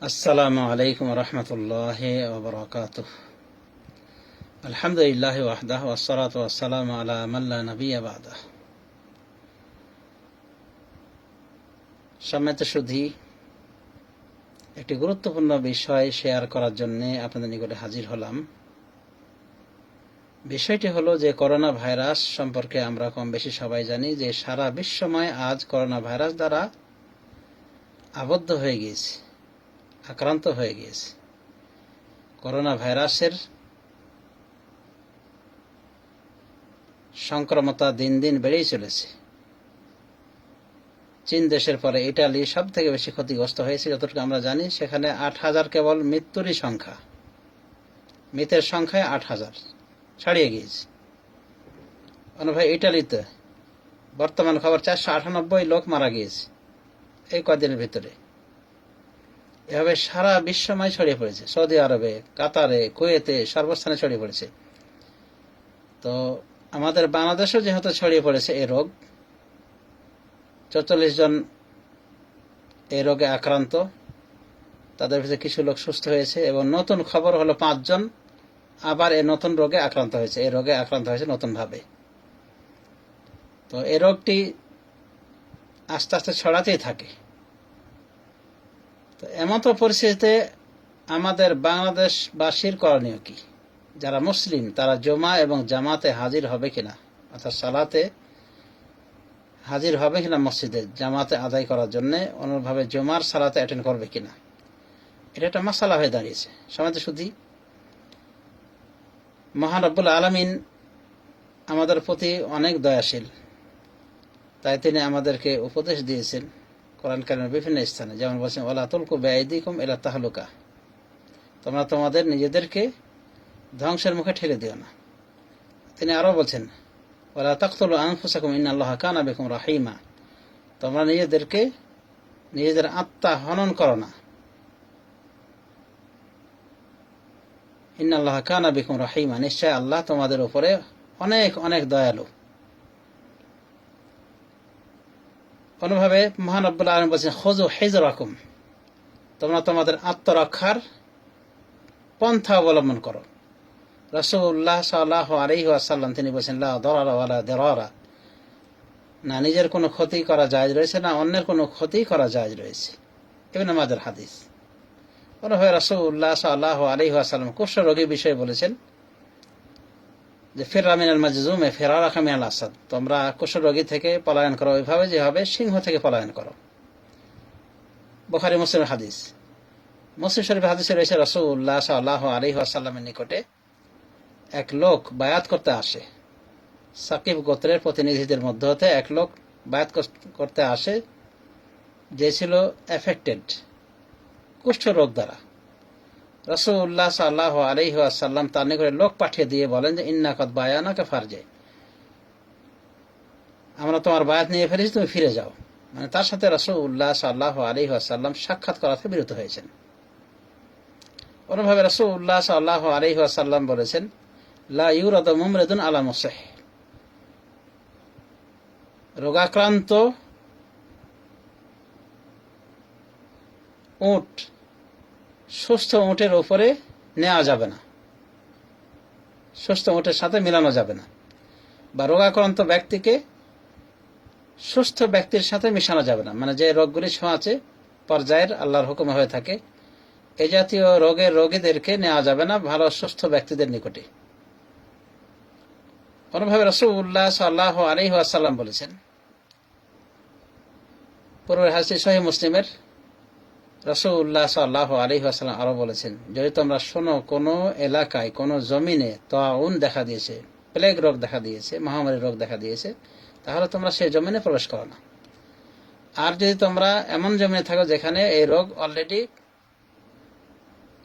আসসালামু আলাইকুম রহমতুল্লাহি ওয়া বারাকাতুহু। আলহামদুলিল্লাহি ওয়াহদাহু ওয়াসসালাতু ওয়াসসালামু আলা মান লা নাবিয়্যা বা'দাহু। সম্মানিত সুধী, একটি গুরুত্বপূর্ণ বিষয় শেয়ার করার জন্য আপনাদের নিকটে হাজির হলাম। বিষয়টি হলো যে করোনা ভাইরাস সম্পর্কে আমরা কম বেশি সবাই জানি যে সারা বিশ্বময় আজ করোনা ভাইরাস দ্বারা আবদ্ধ হয়ে গিয়েছে, আক্রান্ত হয়ে গিয়েছে। করোনা ভাইরাসের সংক্রমতা দিন দিন বেড়েই চলেছে। চীন দেশের পরে ইটালি সব থেকে বেশি ক্ষতিগ্রস্ত হয়েছে যতটুকু আমরা জানি। সেখানে 8,000 কেবল মৃত্যুরই সংখ্যা, মৃতের সংখ্যায় 8,000 ছাড়িয়ে গিয়েছে। ভাই ইটালিতে বর্তমান খবর 498 লোক মারা গিয়েছে এই কদিনের ভিতরে। এভাবে সারা বিশ্বময় ছড়িয়ে পড়েছে, সৌদি আরবে, কাতারে, কুয়েতে, সর্বস্থানে ছড়িয়ে পড়েছে। তো আমাদের বাংলাদেশেও যেহেতু ছড়িয়ে পড়েছে এই রোগ, 44 জন এই রোগে আক্রান্ত, তাদের ভিতরে কিছু লোক সুস্থ হয়েছে এবং নতুন খবর হলো 5 জন আবার এই নতুন রোগে আক্রান্ত হয়েছে, এই রোগে আক্রান্ত হয়েছে নতুনভাবে। তো এই রোগটি আস্তে আস্তে ছড়াতেই থাকে। তো এমন তো পরিস্থিতিতে আমাদের বাংলাদেশবাসীর করণীয় কি? যারা মুসলিম তারা জমা এবং জামাতে হাজির হবে কিনা, অর্থাৎ সালাতে হাজির হবে কিনা, মসজিদে জামাতে আদায় করার জন্য অনুরূপভাবে জুমার সালাতে অ্যাটেন্ড করবে কিনা, এটা একটা মাসালা হয়ে দাঁড়িয়েছে। সমাজে শুধু মহান রব্বুল আলামিন আমাদের প্রতি অনেক দয়াশীল, তাই তিনি আমাদেরকে উপদেশ দিয়েছেন কোরআন কারীমের বিভিন্ন স্থানে। যেমন বলছেন, ওয়ালা তুলকু বিআইদিকুম ইলা তাহলুকা, তোমরা তোমাদের নিজেদেরকে ধ্বংসের মুখে ঠেলে দিও না। তিনি আরো বলছেন, ওয়ালা তাকতুলু আনফুসাকুম ইন্নাল্লাহা কানা বিকুম রাহিমা, তোমরা নিজেদের আত্মা হনন করো না। ইন্নাল্লাহা কানা বিকুম রাহিমা, নিশ্চয় আল্লাহ তোমাদের উপরে অনেক অনেক দয়ালু। অনুভাবে মহান রব্বুল আলামিন বলছেন, খুযু হিযরাকুম, তোমরা তোমাদের আত্মরক্ষার পন্থা অবলম্বন করো। রাসূলুল্লাহ সাল্লাল্লাহু আলাইহি ওয়াসাল্লাম তিনি বলেছেন, লা দারারা ওয়ালা দিরারা, না নিজের কোনো ক্ষতি করা জায়েজ রয়েছে, না অন্যের কোনো ক্ষতি করা জায়েজ রয়েছে। ইবনে মাজাহর হাদিস। অনুভাবে রাসূলুল্লাহ সাল্লাল্লাহু আলাইহি ওয়াসাল্লাম কুষ্ঠরোগীর বিষয়ে বলেছেন যে, ফিররা মিনাল মাজজুমে ফিরারাকা মিনাল আসাদ, তোমরা কুষ্ঠরোগী থেকে পলায়ন করো ওইভাবে যেভাবে সিংহ থেকে পলায়ন করো। বুখারী মুসলিমের হাদিস। মুসলিম শরীফের হাদিসে রয়েছে, রাসূলুল্লাহ সাল্লাল্লাহু আলাইহি ওয়াসাল্লামের নিকটে এক লোক বায়াত করতে আসে। সাকিব গোত্রের প্রতিনিধিদের মধ্যে হতে এক লোক বায়াত করতে আসে, যে ছিল এফেক্টেড কুষ্ঠরোগ দ্বারা। রাসূলুল্লাহ সাল্লাল্লাহু আলাইহি ওয়াসাল্লাম তার নিকটে লোক পাঠিয়ে দিয়ে বলেন যে, ইন্না কদ বায়ানাকা ফারজি, আমরা তোমার বায়াত নিয়ে ফেলেছি, তুমি ফিরে যাও। মানে তার সাথে রাসূলুল্লাহ সাল্লাল্লাহু আলাইহি ওয়াসাল্লাম সাক্ষাৎ করা থেকে বিরত হয়েছেন। অনুভাবে রাসূলুল্লাহ সাল্লাল্লাহু আলাইহি ওয়াসাল্লাম বলেছেন, লা ইউরাদু মুমরিদুন আলা মুসিহ, রোগাক্রান্ত উট সুস্থ উটের উপরে নেওয়া যাবে না, সুস্থ উটের সাথে মিলানো যাবে না, বা রোগাক্রান্ত ব্যক্তিকে সুস্থ ব্যক্তির সাথে মিশানো যাবে না। মানে যে রোগগুলি ছোঁয়াচে পর্যায়ের আল্লাহর হুকুমে হয়ে থাকে, এই জাতীয় রোগের রোগীদেরকে নেওয়া যাবে না ভালো সুস্থ ব্যক্তিদের নিকটে। অনুভাবে রাসূলুল্লাহ সাল্লাল্লাহু আলাইহি ওয়াসাল্লাম বলেছেন, পূর্বের হাদিস সহিহ মুসলিমের, রাসূলুল্লাহ সাল্লাল্লাহু আলাইহি ওয়াসাল্লাম আরো বলেছেন, যদি তোমরা শোনো কোনো এলাকায় কোনো জমিনে তাউন দেখা দিয়েছে, প্লেগ রোগ দেখা দিয়েছে, মহামারী রোগ দেখা দিয়েছে, তাহলে তোমরা সেই জমিনে প্রবেশ করো না। আর যদি তোমরা এমন জমিনে থাকো যেখানে এই রোগ অলরেডি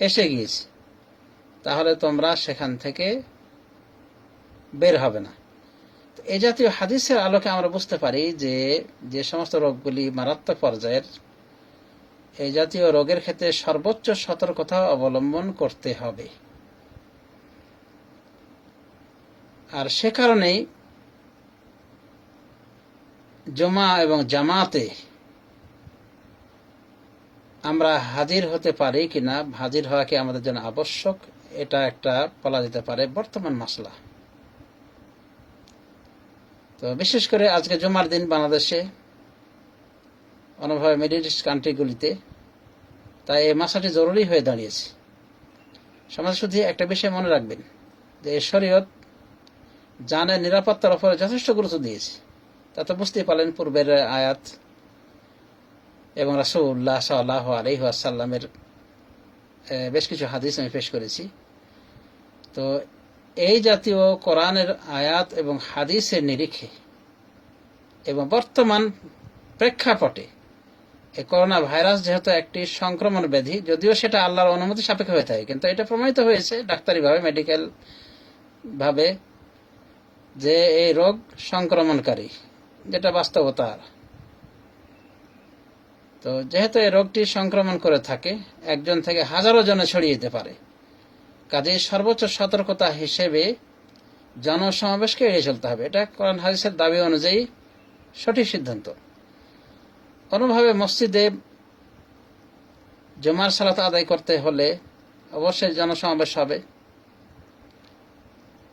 এসে গিয়েছে, তাহলে তোমরা সেখান থেকে বের হবে না। এই জাতীয় হাদিসের আলোকে আমরা বুঝতে পারি যে যে সমস্ত রোগগুলি মারাত্মক পর্যায়ের, এই জাতীয় রোগের ক্ষেত্রে সর্বোচ্চ সতর্কতা অবলম্বন করতে হবে। আর সে কারণেই জুমা এবং জামাতে আমরা হাজির হতে পারি কিনা, হাজির হওয়া কি আমাদের জন্য আবশ্যক, এটা একটা বলা যেতে পারে বর্তমান মাসলা। তো বিশেষ করে আজকে জুমার দিন বাংলাদেশে, অন্যভাবে মিডল ইস্ট কান্ট্রিগুলিতে, তাই এই মাসাটি জরুরি হয়ে দাঁড়িয়েছে। সমাজ শুধু একটা বিষয় মনে রাখবেন যে শরীয়ত জানের নিরাপত্তার উপরে যথেষ্ট গুরুত্ব দিয়েছে। তা তো বুঝতেই পারলেন পূর্বের আয়াত এবং রাসূলুল্লাহ সাল্লাল্লাহু আলাইহি ওয়াসাল্লামের বেশ কিছু হাদিস আমি পেশ করেছি। তো এই জাতীয় কোরআনের আয়াত এবং হাদিসের নিরিখে এবং বর্তমান প্রেক্ষাপটে এই করোনা ভাইরাস যেহেতু একটি সংক্রমণ ব্যাধি, যদিও সেটা আল্লাহর অনুমতি সাপেক্ষে হয়ে থাকে, কিন্তু এটা প্রমাণিত হয়েছে ডাক্তারিভাবে, মেডিকেল ভাবে, যে এই রোগ সংক্রমণকারী, যেটা বাস্তবতা। তো যেহেতু এই রোগটি সংক্রমণ করে থাকে, একজন থেকে হাজারো জনে ছড়িয়ে যেতে পারে, কাজেই সর্বোচ্চ সতর্কতা হিসেবে জনসমাবেশকে এড়িয়ে চলতে হবে। এটা কোরআন হাদিসের দাবি অনুযায়ী সঠিক সিদ্ধান্ত। কোনোভাবে মসজিদে জুমার সালাত আদায় করতে হলে অবশ্যই জনসমাবেশ হবে।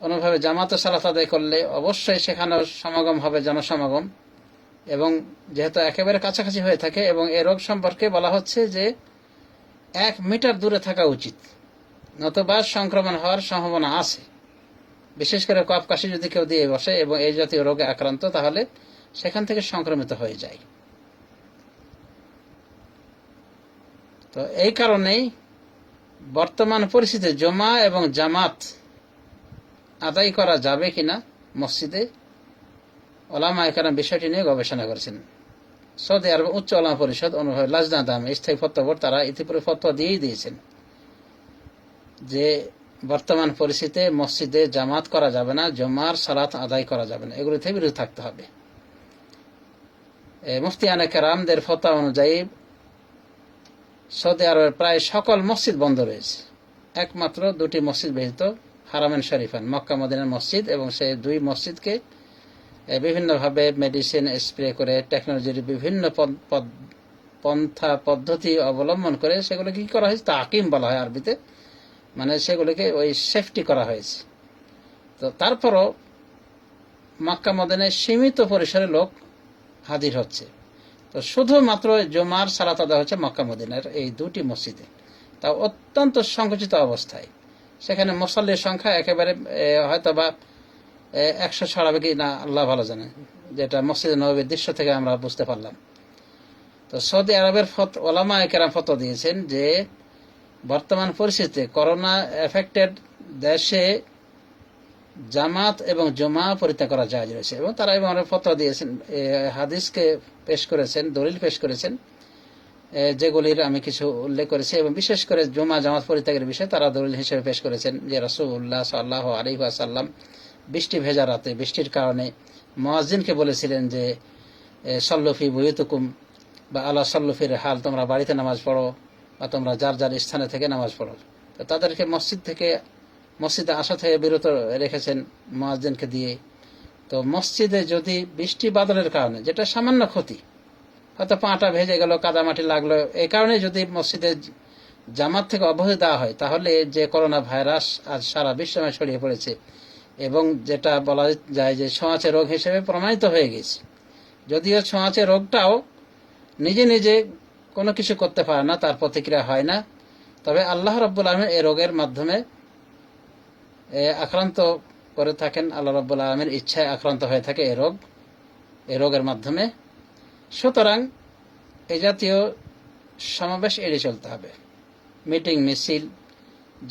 কোনোভাবে জামাতে সালাত আদায় করলে অবশ্যই সেখানেও সমাগম হবে, জনসমাগম। এবং যেহেতু একেবারে কাছাকাছি হয়ে থাকে এবং এ রোগ সম্পর্কে বলা হচ্ছে যে 1 মিটার দূরে থাকা উচিত, নতুবা সংক্রমণ হওয়ার সম্ভাবনা আছে। বিশেষ করে কফ কাশি যদি কেউ দিয়ে বসে এবং এই জাতীয় রোগে আক্রান্ত, তাহলে সেখান থেকে সংক্রমিত হয়ে যায়। তো এই কারণেই বর্তমান পরিস্থিতিতে জমা এবং জামাত আদায় করা যাবে কিনা মসজিদে, ওলামায়ে কেরাম বিষয়টি নিয়ে গবেষণা করেছেন। সৌদি আরব উচ্চ ওলামা পরিষদ, অনুভাবে লাজনা দাম, স্থায়ী ফতোয়া বোর্ড, তারা ইতিপূর্বে ফতোয়া দিয়েই দিয়েছেন যে বর্তমান পরিস্থিতিতে মসজিদে জামাত করা যাবে না, জুমার সালাত আদায় করা যাবে না, এগুলি থেকে বিরত থাকতে হবে। মুফতিয়ানে কেরামদের ফতোয়া অনুযায়ী সৌদি আরবের প্রায় সকল মসজিদ বন্ধ রয়েছে, একমাত্র 2টি মসজিদ ব্যতীত, হারামেন শরীফান, মক্কা মদিনার মসজিদ, এবং সেই 2 মসজিদকে বিভিন্নভাবে মেডিসিন স্প্রে করে, টেকনোলজির বিভিন্ন পন্থা পদ্ধতি অবলম্বন করে সেগুলোকে কি করা হয়েছে, তাকিম বলা হয় আরবিতে, মানে সেগুলোকে ওই সেফটি করা হয়েছে। তো তারপরও মক্কা মদিনায় সীমিত পরিসরে লোক হাজির হচ্ছে। তো শুধুমাত্র জুমার সালাত আদায় হচ্ছে মক্কা মদিনার এই 2টি মসজিদে, তা অত্যন্ত সংকুচিত অবস্থায়। সেখানে মুসল্লির সংখ্যা একেবারে হয়তো বা 100 ছড়াবে কি না আল্লাহ ভালো জানে, যেটা মসজিদে নববীর দৃশ্য থেকে আমরা বুঝতে পারলাম। তো সৌদি আরবের ওলামায়ে কেরাম ফতোয়া দিয়েছেন যে বর্তমান পরিস্থিতিতে করোনা এফেক্টেড দেশে জামাত এবং জুমা পরিত্যাগ করা জায়েজ রয়েছে। এবং তারা এবং ফতোয়া দিয়েছেন, হাদিসকে পেশ করেছেন, দলিল পেশ করেছেন, যেগুলির আমি কিছু উল্লেখ করেছি। এবং বিশেষ করে জুমা জামাত পরিত্যাগের বিষয়ে তারা দলিল হিসেবে পেশ করেছেন যে রাসূলুল্লাহ সাল্লাল্লাহু আলাইহি ওয়াসাল্লাম বৃষ্টি ভেজা রাতে, বৃষ্টির কারণে মুয়াজ্জিনকে বলেছিলেন যে সল্লু ফি বুয়ুতিকুম বা আলা সল্লু ফি রিহাল, তোমরা বাড়িতে নামাজ পড়ো বা তোমরা যার যার স্থানে থেকে নামাজ পড়ো। তো তাদেরকে মসজিদে আসা থেকে বিরত রেখেছেন মুয়াজ্জিনকে দিয়ে। তো মসজিদে যদি বৃষ্টি বাদলের কারণে, যেটা সামান্য ক্ষতি, হয়তো পাটা ভেজে গেল, কাদামাটি লাগলো, এই কারণে যদি মসজিদে জামাত থেকে অব্যাহতি দেওয়া হয়, তাহলে যে করোনা ভাইরাস আজ সারা বিশ্বময় ছড়িয়ে পড়েছে এবং যেটা বলা যায় যে ছোঁয়াচে রোগ হিসেবে প্রমাণিত হয়ে গেছে, যদিও ছোঁয়াচে রোগটাও নিজে নিজে কোনো কিছু করতে পারে না, তার প্রতিক্রিয়া হয় না, তবে আল্লাহ রাব্বুল আলামিন এই রোগের মাধ্যমে আক্রান্ত করে থাকেন। আল্লাহ রাব্বুল আলামিনের ইচ্ছায় আক্রান্ত হয়ে থাকে এই রোগের মাধ্যমে। সুতরাং এই জাতীয় সমাবেশ এড়িয়ে চলতে হবে। মিটিং, মিছিল,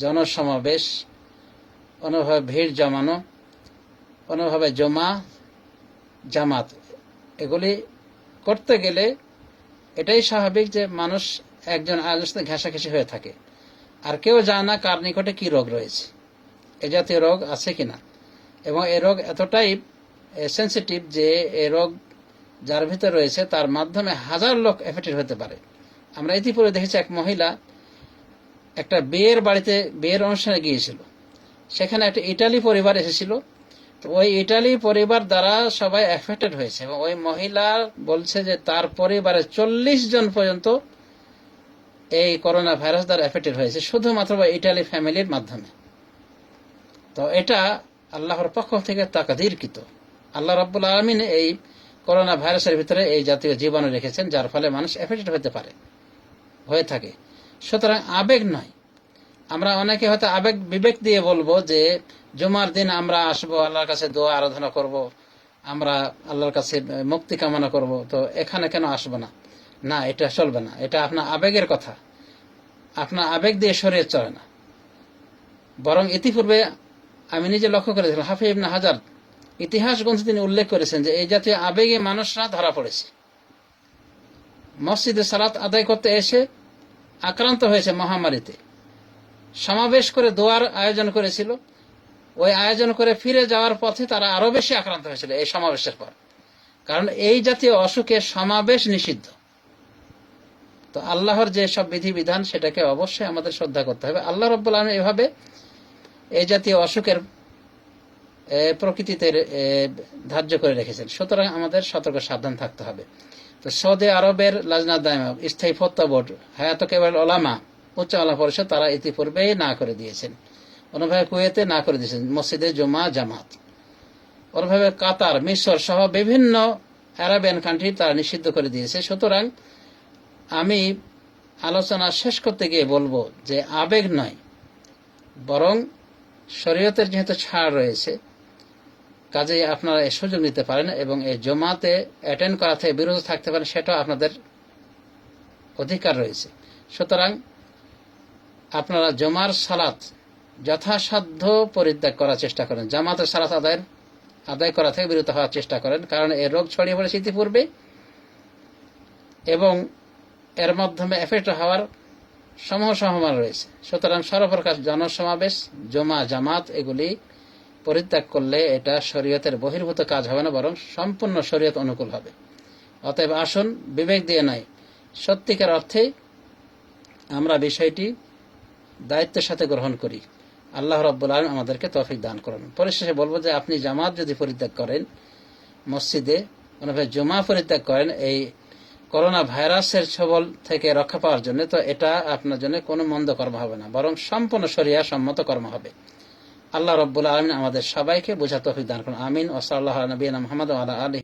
জনসমাবেশ, কোনোভাবে ভিড় জমানো, কোনোভাবে জমা জামাত, এগুলি করতে গেলে এটাই স্বাভাবিক যে মানুষ একজন আরেকজনের সাথে ঘেঁষাঘেঁষি হয়ে থাকে, আর কেউ জানে না কার নিকটে কি রোগ রয়েছে, এ জাতীয় রোগ আছে কিনা। এবং এই রোগ এতটাই সেন্সিটিভ যে এই রোগ যার ভিতরে রয়েছে তার মাধ্যমে হাজার লোক এফেক্টেড হতে পারে। আমরা ইতিপূর্বে দেখেছি এক মহিলা একটা বিয়ের অনুষ্ঠানে গিয়েছিল, সেখানে একটা ইটালি পরিবার এসেছিল। তো ওই ইটালি পরিবার দ্বারা সবাই এফেক্টেড হয়েছে এবং ওই মহিলা বলছে যে তার পরিবারে 40 জন পর্যন্ত এই করোনা ভাইরাস দ্বারা এফেক্টেড হয়েছে শুধুমাত্র ইটালি ফ্যামিলির মাধ্যমে। তো এটা আল্লাহর পক্ষ থেকে তাকদীরকৃত। আল্লাহ রাব্বুল আলামিন এই করোনা ভাইরাসের ভিতরে এই জাতীয় জীবাণু রেখেছেন, যার ফলে মানুষ এফেক্টেড হতে পারে, হয়ে থাকে। সুতরাং আবেগ নয়। আমরা অনেকে হয়তো আবেগ বিবেক দিয়ে বলবো যে জুমার দিন আমরা আসবো, আল্লাহর কাছে দোয়া আরাধনা করব, আমরা আল্লাহর কাছে মুক্তি কামনা করব, তো এখানে কেন আসবো না? না, এটা চলবে না। এটা আপনার আবেগের কথা। আপনার আবেগ দিয়ে শরীয়ত চলে না। বরং ইতিপূর্বে আমি নিজে লক্ষ্য করেছিলাম, হাফিজ ইবনে হাজার ইতিহাস গ্রন্থে তিনি উল্লেখ করেছেন যে এই জাতীয় আবেগে মানুষরা ধরা পড়েছে। মসজিদে সালাত আদায় করতে এসে আক্রান্ত হয়েছে মহামারীতে। সমাবেশ করে দোয়ার আয়োজন করেছিল, ওই আয়োজন করে ফিরে যাওয়ার পথে তারা আরো বেশি আক্রান্ত হয়েছিল এই সমাবেশের পর। কারণ এই জাতীয় অসুখে সমাবেশ নিষিদ্ধ। তো আল্লাহর যে সব বিধিবিধান সেটাকে অবশ্যই আমাদের শ্রদ্ধা করতে হবে। আল্লাহ রাব্বুল আলামিন এভাবে এই জাতীয় অসুখের প্রকৃতিতে ধার্য করে রেখেছেন। সুতরাং আমাদের সতর্ক সাবধান থাকতে হবে। তো সৌদি আরবের লাজনা দায়মা, স্থায়ী ফতোয়া বোর্ড, হায়াত কেবল ওলামা, উচ্চ আল্লাহ পরিষদ, তারা ইতিপূর্বেই না করে দিয়েছেন। অন্যভাবে কুয়েতে না করে দিয়েছেন মসজিদে জুমা জামাত। অন্যভাবে কাতার, মিশর সহ বিভিন্ন আরাবিয়ান কান্ট্রি তারা নিষিদ্ধ করে দিয়েছে। সুতরাং আমি আলোচনা শেষ করতে গিয়ে বলবো যে আবেগ নয়, বরং শরীয়তের যেহেতু ছাড় রয়েছে, কাজেই আপনারা এই সুযোগ নিতে পারেন এবং এই জমাতে অ্যাটেন্ড করা থেকে বিরত থাকতে পারেন, সেটাও আপনাদের অধিকার রয়েছে। সুতরাং আপনারা জমার সালাত যথাসাধ্য পরিত্যাগ করার চেষ্টা করেন, জামাতের সালাত আদায় করা থেকে বিরত হওয়ার চেষ্টা করেন, কারণ এই রোগ ছড়িয়ে পড়েছে ইতিপূর্বে এবং এর মাধ্যমে এফেক্ট হওয়ার সমূহ সম্ভাবনা রয়েছে। সুতরাং সর্বপ্রকার জনসমাবেশ, জমা জামাত এগুলি পরিত্যাগ করলে এটা শরীয়তের বহির্ভূত কাজ হবে না, বরং সম্পূর্ণ শরীয়ত অনুকূল হবে। অতএব আসুন বিবেক দিয়ে নয়, সত্যিকার অর্থে আমরা বিষয়টি দায়িত্বের সাথে গ্রহণ করি। আল্লাহ রাব্বুল আলামিন আমাদেরকে তৌফিক দান করুন। পরিশেষে বলবো যে আপনি জামাত যদি পরিত্যাগ করেন, মসজিদে কোনোভাবে জমা পরিত্যাগ করেন এই করোনা ভাইরাসের ছবল থেকে রক্ষা পাওয়ার জন্য, তো এটা আপনার জন্য কোনো মন্দ কর্ম হবে না, বরং সম্পূর্ণ শরিয়া সম্মত কর্ম হবে। আল্লাহ রাব্বুল আলামিন আমাদের সবাইকে বোঝার তৌফিক দান করুন। আমিন। ওয়া সাল্লাল্লাহু আলা নবিয়িনা মুহাম্মদ ওয়া আলা আলিহি